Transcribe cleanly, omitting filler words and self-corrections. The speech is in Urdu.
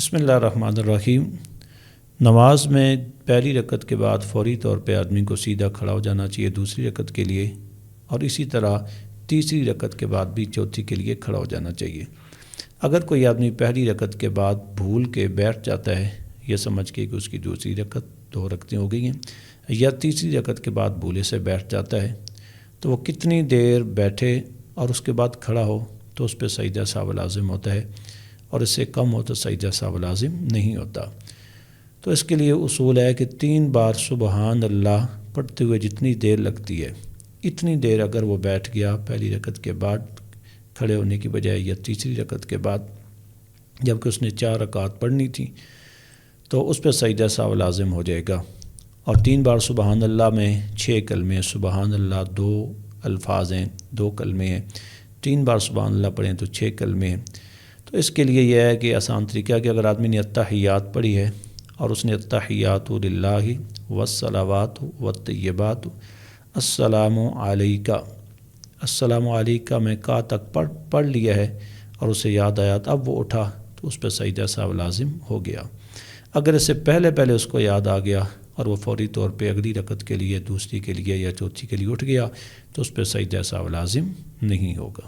بسم اللہ الرحمن الرحیم۔ نماز میں پہلی رکعت کے بعد فوری طور پہ آدمی کو سیدھا کھڑا ہو جانا چاہیے دوسری رکعت کے لیے، اور اسی طرح تیسری رکعت کے بعد بھی چوتھی کے لیے کھڑا ہو جانا چاہیے۔ اگر کوئی آدمی پہلی رکعت کے بعد بھول کے بیٹھ جاتا ہے، یہ سمجھ کے کہ اس کی دوسری رکعت 2 رکعتیں ہو گئی ہیں، یا تیسری رکعت کے بعد بھولے سے بیٹھ جاتا ہے، تو وہ کتنی دیر بیٹھے اور اس کے بعد کھڑا ہو تو اس پہ سجدہ سہو لازم ہوتا ہے، اور اس سے کم ہو تو سجدہ سہو لازم نہیں ہوتا۔ تو اس کے لیے اصول ہے کہ 3 بار سبحان اللہ پڑھتے ہوئے جتنی دیر لگتی ہے، اتنی دیر اگر وہ بیٹھ گیا پہلی رکعت کے بعد کھڑے ہونے کی بجائے یا تیسری رکعت کے بعد، جبکہ اس نے 4 رکعات پڑھنی تھی، تو اس پہ سجدہ سہو لازم ہو جائے گا۔ اور 3 بار سبحان اللہ میں 6 کلمے، سبحان اللہ 2 الفاظ ہیں، 2 کلمے ہیں، 3 بار سبحان اللہ پڑھیں تو 6 کلمے ہیں۔ تو اس کے لیے یہ ہے کہ آسان طریقہ ہے کہ اگر آدمی نے التحیات پڑھی ہے اور اس نے التحیات للہ والصلوات والطیبات السلام علیکہ، السلام علیکہ میں کا تک پڑھ لیا ہے اور اسے یاد آیا اب وہ اٹھا تو اس پہ سجدہ سہو لازم ہو گیا۔ اگر اس سے پہلے اس کو یاد آ گیا اور وہ فوری طور پہ اگلی رکعت کے لیے، دوسری کے لیے یا چوتھی کے لیے اٹھ گیا تو اس پہ سجدہ سہو لازم نہیں ہوگا۔